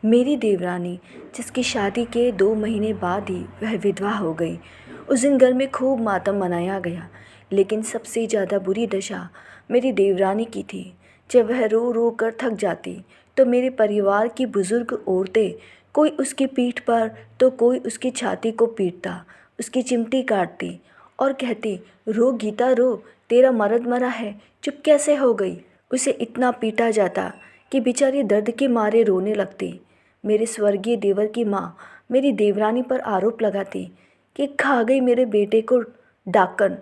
मेरी देवरानी, जिसकी शादी के 2 महीने बाद ही वह विधवा हो गई, उस दिन घर में खूब मातम मनाया गया। लेकिन सबसे ज़्यादा बुरी दशा मेरी देवरानी की थी। जब वह रो रो कर थक जाती तो मेरे परिवार की बुज़ुर्ग औरतें, कोई उसकी पीठ पर तो कोई उसकी छाती को पीटता, उसकी चिमटी काटती और कहती, रो गीता रो, तेरा मर्द मरा है, चुप कैसे हो गई। उसे इतना पीटा जाता कि बेचारी दर्द के मारे रोने लगती। मेरे स्वर्गीय देवर की माँ मेरी देवरानी पर आरोप लगाती कि खा गई मेरे बेटे को डाकन।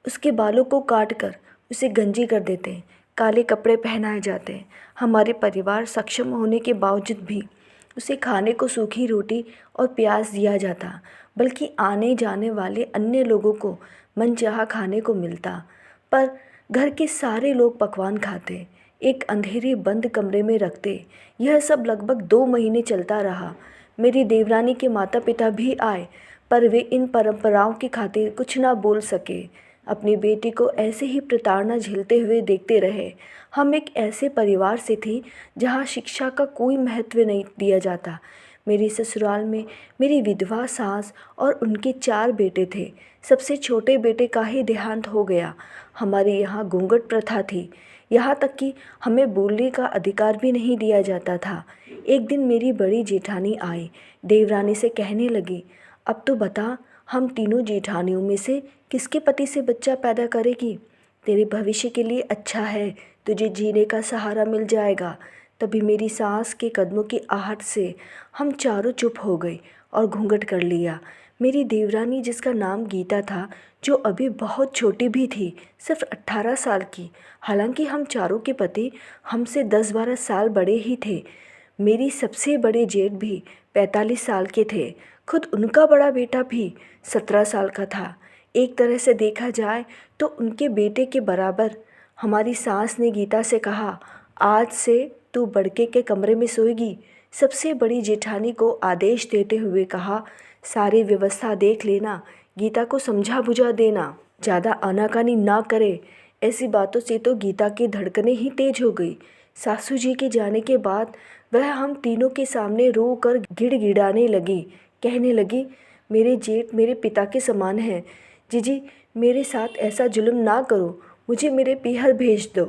उसके बालों को काट कर उसे गंजी कर देते, काले कपड़े पहनाए जाते। हमारे परिवार सक्षम होने के बावजूद भी उसे खाने को सूखी रोटी और प्याज दिया जाता, बल्कि आने जाने वाले अन्य लोगों को मनचाहा खाने को मिलता। पर घर के सारे लोग पकवान खाते, एक अंधेरे बंद कमरे में रखते। यह सब लगभग 2 महीने चलता रहा। मेरी देवरानी के माता पिता भी आए, पर वे इन परंपराओं की खातिर कुछ ना बोल सके। अपनी बेटी को ऐसे ही प्रताड़ना झेलते हुए देखते रहे। हम एक ऐसे परिवार से थी जहाँ शिक्षा का कोई महत्व नहीं दिया जाता। मेरी ससुराल में मेरी विधवा सास और उनके 4 बेटे थे। सबसे छोटे बेटे का ही देहांत हो गया। हमारे यहाँ घूंघट प्रथा थी, यहाँ तक कि हमें बोलने का अधिकार भी नहीं दिया जाता था। एक दिन मेरी बड़ी जेठानी आई, देवरानी से कहने लगी, अब तो बता, हम तीनों जेठानियों में से किसके पति से बच्चा पैदा करेगी। तेरे भविष्य के लिए अच्छा है, तुझे जीने का सहारा मिल जाएगा। तभी मेरी सास के कदमों की आहट से हम चारों चुप हो गए और घूंघट कर लिया। मेरी देवरानी, जिसका नाम गीता था, जो अभी बहुत छोटी भी थी, सिर्फ 18 साल की, हालांकि हम चारों के पति हमसे 10-12 साल बड़े ही थे। मेरी सबसे बड़े जेठ भी 45 साल के थे। खुद उनका बड़ा बेटा भी 17 साल का था। एक तरह से देखा जाए तो उनके बेटे के बराबर। हमारी सास ने गीता से कहा, आज से तू बड़के के कमरे में सोएगी। सबसे बड़ी जेठानी को आदेश देते हुए कहा, सारी व्यवस्था देख लेना, गीता को समझा बुझा देना, ज़्यादा आनाकानी ना करे। ऐसी बातों से तो गीता की धड़कनें ही तेज हो गई। सासू जी के जाने के बाद वह हम तीनों के सामने रो कर गिड़गिड़ाने लगी। कहने लगी, मेरे जेठ मेरे पिता के समान हैं। जीजी, मेरे साथ ऐसा जुल्म ना करो, मुझे मेरे पीहर भेज दो।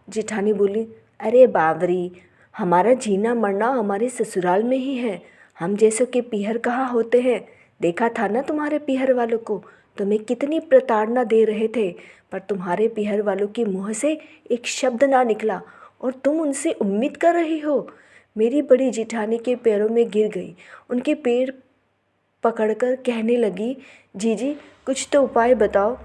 जेठानी बोली, अरे बावरी, हमारा जीना मरना हमारे ससुराल में ही है, हम जैसों के पीहर कहाँ होते हैं। देखा था ना तुम्हारे पीहर वालों को, तुम्हें कितनी प्रताड़ना दे रहे थे, पर तुम्हारे पीहर वालों के मुँह से एक शब्द ना निकला और तुम उनसे उम्मीद कर रही हो। मेरी बड़ी जेठानी के पैरों में गिर गई, उनके पैर पकड़कर कहने लगी, जीजी कुछ तो उपाय बताओ।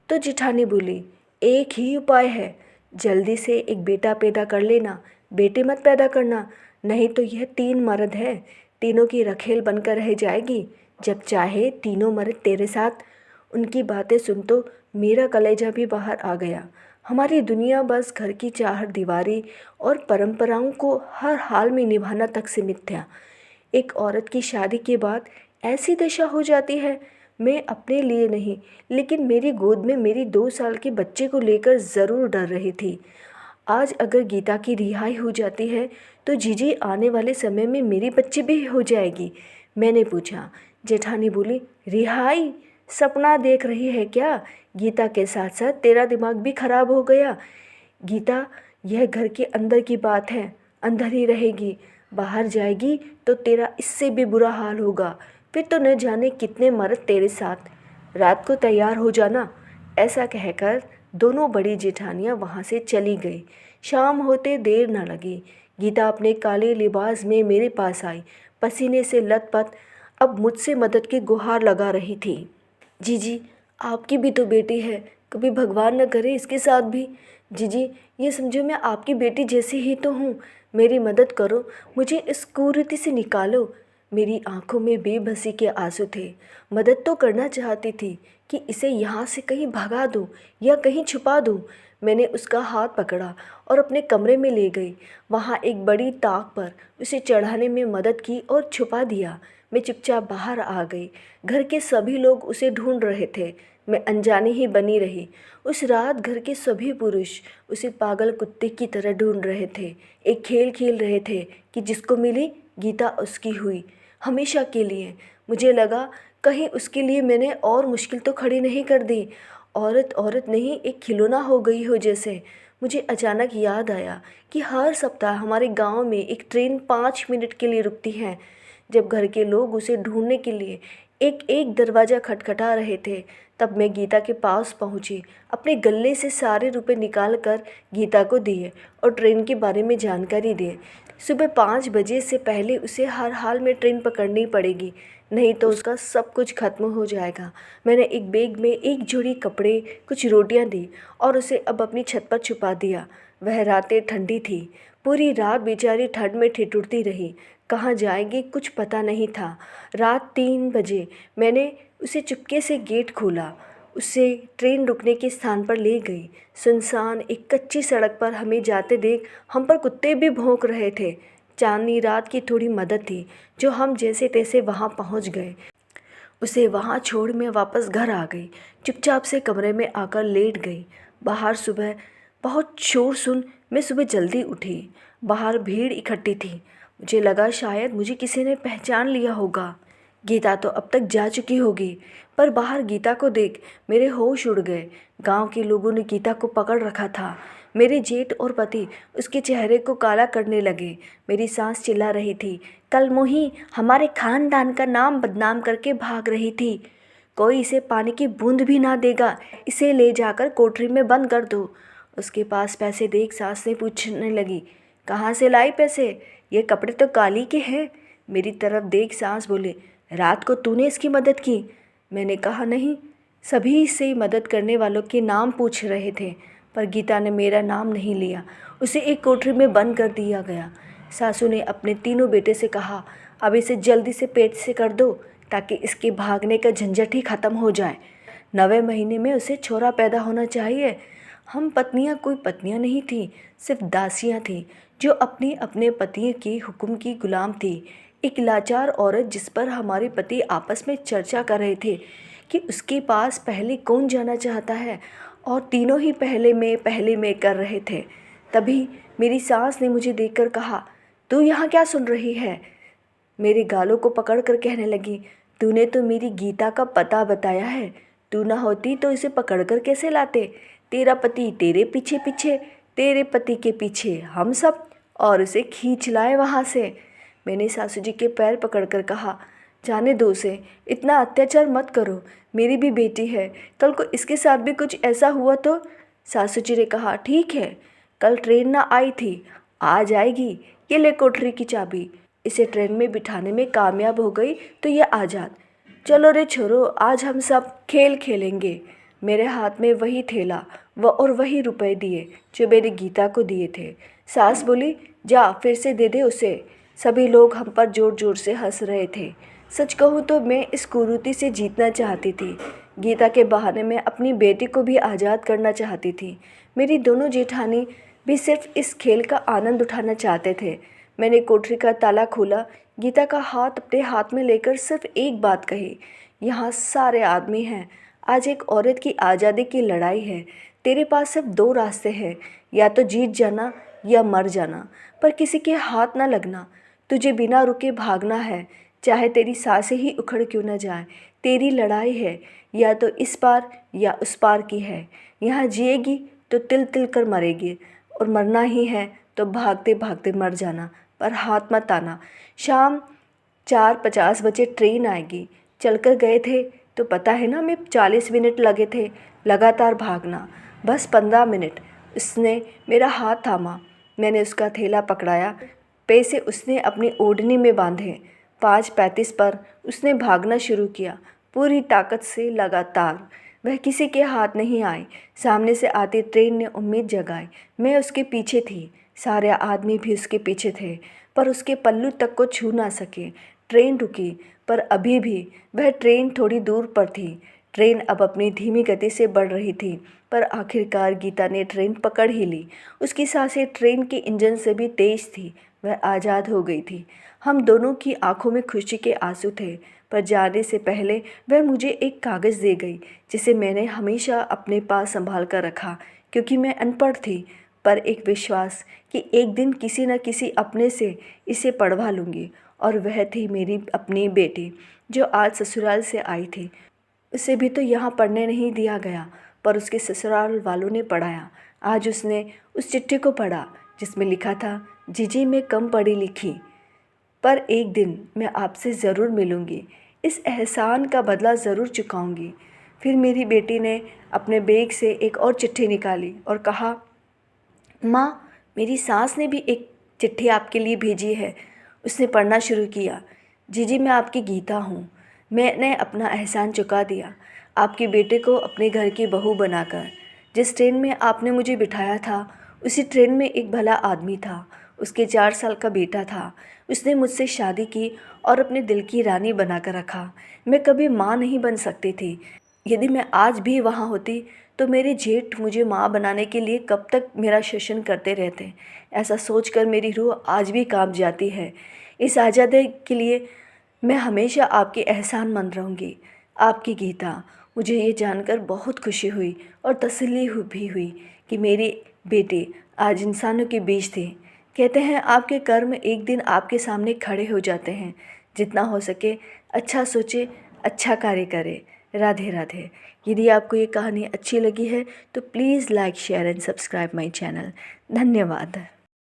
तो जेठानी बोली, एक ही उपाय है, जल्दी से एक बेटा पैदा कर लेना, बेटे मत पैदा करना, नहीं तो यह 3 मर्द है, तीनों की रखेल बनकर रह जाएगी। जब चाहे तीनों मर्द तेरे साथ। उनकी बातें सुन तो मेरा कलेजा भी बाहर आ गया। हमारी दुनिया बस घर की चार दीवारी और परंपराओं को हर हाल में निभाना तक सीमित था। एक औरत की शादी के बाद ऐसी दशा हो जाती है। मैं अपने लिए नहीं, लेकिन मेरी गोद में मेरी 2 साल के बच्चे को लेकर ज़रूर डर रही थी। आज अगर गीता की रिहाई हो जाती है तो जीजी आने वाले समय में मेरी बच्ची भी हो जाएगी। मैंने पूछा। जेठानी बोली, रिहाई? सपना देख रही है क्या? गीता के साथ साथ तेरा दिमाग भी खराब हो गया। गीता, यह घर के अंदर की बात है, अंदर ही रहेगी, बाहर जाएगी तो तेरा इससे भी बुरा हाल होगा। फिर तो न जाने कितने मर्द तेरे साथ। रात को तैयार हो जाना। ऐसा कहकर दोनों बड़ी जेठानियाँ वहाँ से चली गई। शाम होते देर न लगी। गीता अपने काले लिबास में मेरे पास आई, पसीने से लथपथ, अब मुझसे मदद की गुहार लगा रही थी। जीजी, आपकी भी तो बेटी है, कभी भगवान न करे इसके साथ भी। जीजी, ये समझो मैं आपकी बेटी जैसी ही तो हूँ, मेरी मदद करो, मुझे इस कुरीति से निकालो। मेरी आंखों में बेबसी के आंसू थे। मदद तो करना चाहती थी कि इसे यहाँ से कहीं भगा दूँ या कहीं छुपा दूँ। मैंने उसका हाथ पकड़ा और अपने कमरे में ले गई। वहाँ एक बड़ी ताक पर उसे चढ़ाने में मदद की और छुपा दिया। मैं चुपचाप बाहर आ गई। घर के सभी लोग उसे ढूंढ रहे थे, मैं अनजानी ही बनी रही। उस रात घर के सभी पुरुष उसे पागल कुत्ते की तरह ढूंढ रहे थे। एक खेल खेल रहे थे कि जिसको मिली गीता उसकी हुई हमेशा के लिए। मुझे लगा कहीं उसके लिए मैंने और मुश्किल तो खड़ी नहीं कर दी, औरत औरत नहीं एक खिलौना हो गई हो जैसे। मुझे अचानक याद आया कि हर सप्ताह हमारे गांव में एक ट्रेन 5 मिनट के लिए रुकती है। जब घर के लोग उसे ढूंढने के लिए एक एक दरवाज़ा खटखटा रहे थे, तब मैं गीता के पास पहुंची, अपने गले से सारे रुपए निकाल कर गीता को दिए और ट्रेन के बारे में जानकारी दी। सुबह 5 बजे से पहले उसे हर हाल में ट्रेन पकड़नी पड़ेगी, नहीं तो उसका सब कुछ खत्म हो जाएगा। मैंने एक बैग में एक जोड़ी कपड़े, कुछ रोटियां दी और उसे अब अपनी छत पर छुपा दिया। वह रातें ठंडी थी, पूरी रात बेचारी ठंड में ठिठुरती रही। कहाँ जाएगी कुछ पता नहीं था। रात 3 बजे मैंने उसे चुपके से गेट खोला, उसे ट्रेन रुकने के स्थान पर ले गई। सुनसान एक कच्ची सड़क पर हमें जाते देख हम पर कुत्ते भी भौंक रहे थे। चांदनी रात की थोड़ी मदद थी जो हम जैसे तैसे वहाँ पहुँच गए। उसे वहाँ छोड़ मैं वापस घर आ गई। चुपचाप से कमरे में आकर लेट गई। बाहर सुबह बहुत शोर सुन मैं सुबह जल्दी उठी। बाहर भीड़ इकट्ठी थी। मुझे लगा शायद मुझे किसी ने पहचान लिया होगा। गीता तो अब तक जा चुकी होगी, पर बाहर गीता को देख मेरे होश उड़ गए। गांव के लोगों ने गीता को पकड़ रखा था। मेरे जेठ और पति उसके चेहरे को काला करने लगे। मेरी सांस चिल्ला रही थी, कल मोही हमारे खानदान का नाम बदनाम करके भाग रही थी। कोई इसे पानी की बूंद भी ना देगा, इसे ले जाकर कोठरी में बंद कर दो। उसके पास पैसे देख सास ने पूछने लगी, कहाँ से लाई पैसे? ये कपड़े तो काली के हैं। मेरी तरफ देख सास बोले, रात को तूने इसकी मदद की? मैंने कहा नहीं। सभी से मदद करने वालों के नाम पूछ रहे थे, पर गीता ने मेरा नाम नहीं लिया। उसे एक कोठरी में बंद कर दिया गया। सासू ने अपने तीनों बेटे से कहा, अब इसे जल्दी से पेट से कर दो ताकि इसके भागने का झंझट ही ख़त्म हो जाए। 9वें महीने में उसे छोरा पैदा होना चाहिए। हम पत्नियां कोई पत्नियां नहीं थीं, सिर्फ दासियां थीं जो अपने अपने पतियों के हुक्म की गुलाम थी। एक लाचार औरत जिस पर हमारे पति आपस में चर्चा कर रहे थे कि उसके पास पहले कौन जाना चाहता है, और तीनों ही पहले में कर रहे थे। तभी मेरी सास ने मुझे देखकर कहा, तू यहाँ क्या सुन रही है? मेरे गालों को पकड़ कर कहने लगी, तूने तो मेरी गीता का पता बताया है। तू ना होती तो इसे पकड़ कर कैसे लाते? तेरा पति तेरे पीछे पीछे, तेरे पति के पीछे हम सब, और उसे खींच लाए वहाँ से। मैंने सासू जी के पैर पकड़कर कहा, जाने दो उसे, इतना अत्याचार मत करो। मेरी भी बेटी है, कल को इसके साथ भी कुछ ऐसा हुआ तो? सासू जी ने कहा, ठीक है, कल ट्रेन ना आई थी, आज आएगी। ये ले कोठरी की चाबी। इसे ट्रेन में बिठाने में कामयाब हो गई तो ये आज़ाद। चलो रे छोरो, आज हम सब खेल खेलेंगे। मेरे हाथ में वही थैला और वही रुपए दिए जो मैंने गीता को दिए थे। सास बोली, जा फिर से दे दे उसे। सभी लोग हम पर जोर जोर से हंस रहे थे। सच कहूँ तो मैं इस कुरीति से जीतना चाहती थी। गीता के बहाने मैं अपनी बेटी को भी आज़ाद करना चाहती थी। मेरी दोनों जेठानी भी सिर्फ इस खेल का आनंद उठाना चाहते थे। मैंने कोठरी का ताला खोला, गीता का हाथ अपने हाथ में लेकर सिर्फ एक बात कही, यहाँ सारे आदमी हैं, आज एक औरत की आज़ादी की लड़ाई है। तेरे पास सिर्फ 2 रास्ते हैं, या तो जीत जाना या मर जाना, पर किसी के हाथ ना लगना। तुझे बिना रुके भागना है, चाहे तेरी सांसें ही उखड़ क्यों न जाए। तेरी लड़ाई है, या तो इस पार या उस पार की है। यहाँ जिएगी तो तिल तिल कर मरेगी, और मरना ही है तो भागते भागते मर जाना, पर हाथ मत आना। शाम 4:50 बजे ट्रेन आएगी। चलकर गए थे तो पता है ना, मैं 40 मिनट लगे थे लगातार भागना, बस 15 मिनट। उसने मेरा हाथ थामा, मैंने उसका थैला पकड़ाया, पैसे उसने अपनी ओढ़नी में बांधे। 5:35 पर उसने भागना शुरू किया, पूरी ताकत से लगातार। वह किसी के हाथ नहीं आई। सामने से आती ट्रेन ने उम्मीद जगाई। मैं उसके पीछे थी, सारे आदमी भी उसके पीछे थे, पर उसके पल्लू तक को छू ना सके। ट्रेन रुकी, पर अभी भी वह ट्रेन थोड़ी दूर पर थी। ट्रेन अब अपनी धीमी गति से बढ़ रही थी, पर आखिरकार गीता ने ट्रेन पकड़ ही ली। उसकी सांसें ट्रेन के इंजन से भी तेज थी। वह आज़ाद हो गई थी। हम दोनों की आंखों में खुशी के आंसू थे, पर जाने से पहले वह मुझे एक कागज़ दे गई, जिसे मैंने हमेशा अपने पास संभाल कर रखा, क्योंकि मैं अनपढ़ थी, पर एक विश्वास कि एक दिन किसी न किसी अपने से इसे पढ़वा लूँगी और वह थी मेरी अपनी बेटी जो आज ससुराल से आई थी। उसे भी तो यहाँ पढ़ने नहीं दिया गया, पर उसके ससुराल वालों ने पढ़ाया। आज उसने उस चिट्ठी को पढ़ा जिसमें लिखा था, जीजी मैं कम पढ़ी लिखी, पर एक दिन मैं आपसे ज़रूर मिलूँगी, इस एहसान का बदला ज़रूर चुकाऊँगी। फिर मेरी बेटी ने अपने बैग से एक और चिट्ठी निकाली और कहा, माँ मेरी सास ने भी एक चिट्ठी आपके लिए भेजी है। उसने पढ़ना शुरू किया, जीजी मैं आपकी गीता हूँ, मैंने अपना एहसान चुका दिया आपके बेटे को अपने घर की बहू बनाकर। जिस ट्रेन में आपने मुझे बिठाया था उसी ट्रेन में एक भला आदमी था, उसके 4 साल का बेटा था। उसने मुझसे शादी की और अपने दिल की रानी बनाकर रखा। मैं कभी माँ नहीं बन सकती थी। यदि मैं आज भी वहाँ होती तो मेरे जेठ मुझे माँ बनाने के लिए कब तक मेरा शोषण करते रहते। ऐसा सोचकर मेरी रूह आज भी कांप जाती है। इस आज़ादी के लिए मैं हमेशा आपकी एहसानमंद रहूँगी। आपकी गीता। मुझे ये जानकर बहुत खुशी हुई और तसल्ली भी हुई कि मेरे बेटे आज इंसानों के बीच थे। कहते हैं आपके कर्म एक दिन आपके सामने खड़े हो जाते हैं। जितना हो सके अच्छा सोचे, अच्छा कार्य करे। राधे राधे। यदि आपको ये कहानी अच्छी लगी है तो please like share and subscribe my channel. धन्यवाद।